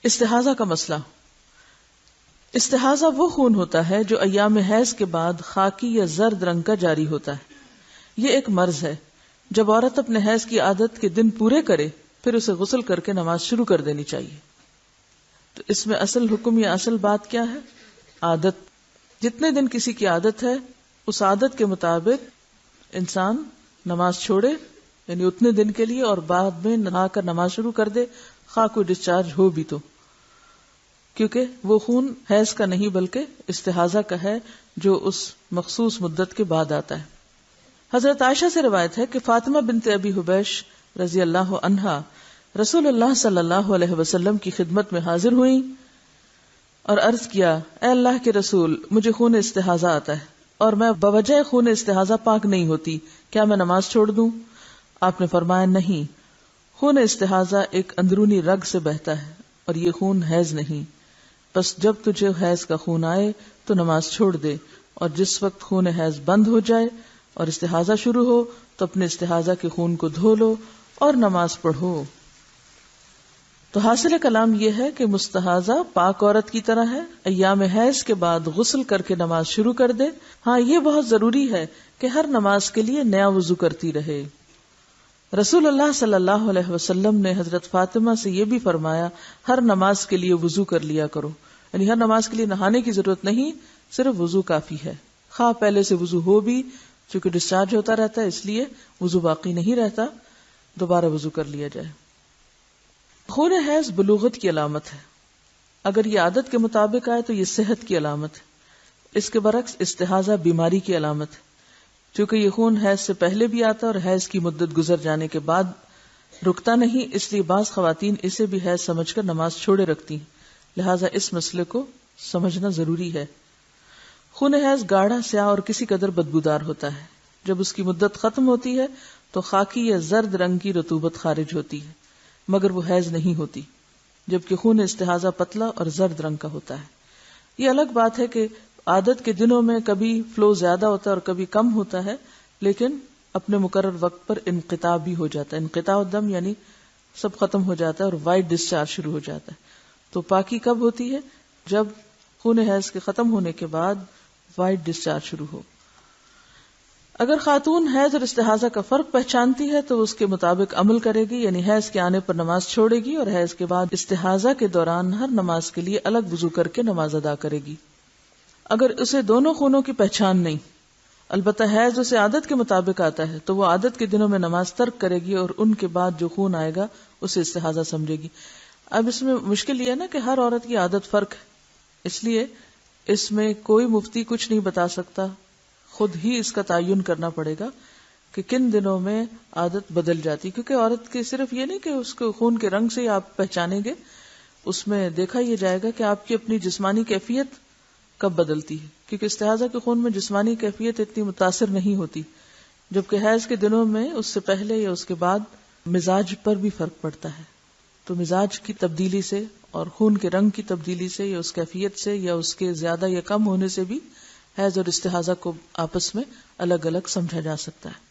استحاضہ کا مسئلہ. استحاضہ وہ خون ہوتا ہے جو ایام حیض کے بعد خاکی یا زرد رنگ کا جاری ہوتا ہے. یہ ایک مرض ہے. جب عورت اپنے حیض کی عادت کے دن پورے کرے پھر اسے غسل کر کے نماز شروع کر دینی چاہیے. تو اس میں اصل حکم یا اصل بات کیا ہے؟ عادت. جتنے دن کسی کی عادت ہے اس عادت کے مطابق انسان نماز چھوڑے، یعنی اتنے دن کے لیے، اور بعد میں نہا کر نماز شروع کر دے، خواہ کوئی ڈسچارج ہو بھی تو، کیونکہ وہ خون حیض کا نہیں بلکہ استحاضہ کا ہے جو اس مخصوص مدت کے بعد آتا ہے. حضرت عائشہ سے روایت ہے کہ فاطمہ بنت ابی حبیش رضی اللہ عنہا رسول اللہ صلی اللہ علیہ وسلم کی خدمت میں حاضر ہوئیں اور عرض کیا، اے اللہ کے رسول، مجھے خون استحاضہ آتا ہے اور میں بوجہ خون استحاضہ پاک نہیں ہوتی، کیا میں نماز چھوڑ دوں؟ آپ نے فرمایا، نہیں، خون استحاضہ ایک اندرونی رگ سے بہتا ہے اور یہ خون حیض نہیں. بس جب تجھے حیض کا خون آئے تو نماز چھوڑ دے، اور جس وقت خون حیض بند ہو جائے اور استحاضہ شروع ہو تو اپنے استحاضہ کے خون کو دھو لو اور نماز پڑھو. تو حاصل کلام یہ ہے کہ مستحاضہ پاک عورت کی طرح ہے، ایام حیض کے بعد غسل کر کے نماز شروع کر دے. ہاں، یہ بہت ضروری ہے کہ ہر نماز کے لیے نیا وضو کرتی رہے. رسول اللہ صلی اللہ علیہ وسلم نے حضرت فاطمہ سے یہ بھی فرمایا، ہر نماز کے لیے وضو کر لیا کرو. یعنی ہر نماز کے لیے نہانے کی ضرورت نہیں، صرف وضو کافی ہے. خواہ پہلے سے وضو ہو بھی، چونکہ ڈسچارج ہوتا رہتا ہے اس لیے وضو باقی نہیں رہتا، دوبارہ وضو کر لیا جائے. خون حیض بلوغت کی علامت ہے. اگر یہ عادت کے مطابق آئے تو یہ صحت کی علامت ہے. اس کے برعکس استحاضہ بیماری کی علامت ہے. چونکہ یہ خون حیض سے پہلے بھی آتا ہے اور حیض کی مدت گزر جانے کے بعد رکتا نہیں، اس لیے بعض خواتین اسے بھی حیض سمجھ کر نماز چھوڑے رکھتی ہیں. لہٰذا اس مسئلے کو سمجھنا ضروری ہے. خون حیض گاڑھا، سیاہ اور کسی قدر بدبودار ہوتا ہے. جب اس کی مدت ختم ہوتی ہے تو خاکی یا زرد رنگ کی رطوبت خارج ہوتی ہے، مگر وہ حیض نہیں ہوتی. جبکہ خون استحاضہ پتلا اور زرد رنگ کا ہوتا ہے. یہ الگ بات ہے کہ عادت کے دنوں میں کبھی فلو زیادہ ہوتا ہے اور کبھی کم ہوتا ہے، لیکن اپنے مقرر وقت پر انقطاع بھی ہو جاتا ہے. انقطاع الدم یعنی سب ختم ہو جاتا ہے اور وائٹ ڈسچارج شروع ہو جاتا ہے. تو پاکی کب ہوتی ہے؟ جب خون حیض کے ختم ہونے کے بعد وائٹ ڈسچارج شروع ہو. اگر خاتون حیض اور استحاضہ کا فرق پہچانتی ہے تو اس کے مطابق عمل کرے گی، یعنی حیض کے آنے پر نماز چھوڑے گی اور حیض کے بعد استحاضہ کے دوران ہر نماز کے لیے الگ وضو کر کے نماز ادا کرے گی. اگر اسے دونوں خونوں کی پہچان نہیں، البتہ حیض اسے عادت کے مطابق آتا ہے، تو وہ عادت کے دنوں میں نماز ترک کرے گی اور ان کے بعد جو خون آئے گا اسے استحاضہ سمجھے گی. اب اس میں مشکل یہ ہے نا کہ ہر عورت کی عادت فرق ہے، اس لیے اس میں کوئی مفتی کچھ نہیں بتا سکتا، خود ہی اس کا تعین کرنا پڑے گا کہ کن دنوں میں عادت بدل جاتی. کیونکہ عورت کے صرف یہ نہیں کہ اس کو خون کے رنگ سے ہی آپ پہچانیں گے، اس میں دیکھا یہ جائے گا کہ آپ کی اپنی جسمانی کیفیت کب بدلتی ہے. کیونکہ استحاضہ کے خون میں جسمانی کیفیت اتنی متاثر نہیں ہوتی، جبکہ حیض کے دنوں میں اس سے پہلے یا اس کے بعد مزاج پر بھی فرق پڑتا ہے. تو مزاج کی تبدیلی سے اور خون کے رنگ کی تبدیلی سے یا اس کیفیت سے یا اس کے زیادہ یا کم ہونے سے بھی حیض اور استحاضہ کو آپس میں الگ الگ سمجھا جا سکتا ہے.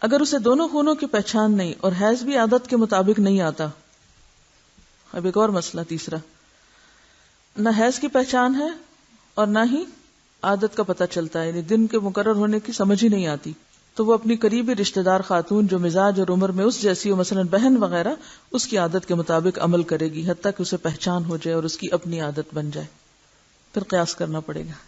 اگر اسے دونوں خونوں کی پہچان نہیں اور حیض بھی عادت کے مطابق نہیں آتا. اب ایک اور مسئلہ تیسرا، نہ حیض کی پہچان ہے اور نہ ہی عادت کا پتہ چلتا ہے، یعنی دن کے مقرر ہونے کی سمجھ ہی نہیں آتی، تو وہ اپنی قریبی رشتہ دار خاتون جو مزاج اور عمر میں اس جیسی ہو، مثلا بہن وغیرہ، اس کی عادت کے مطابق عمل کرے گی حتیٰ کہ اسے پہچان ہو جائے اور اس کی اپنی عادت بن جائے. پھر قیاس کرنا پڑے گا.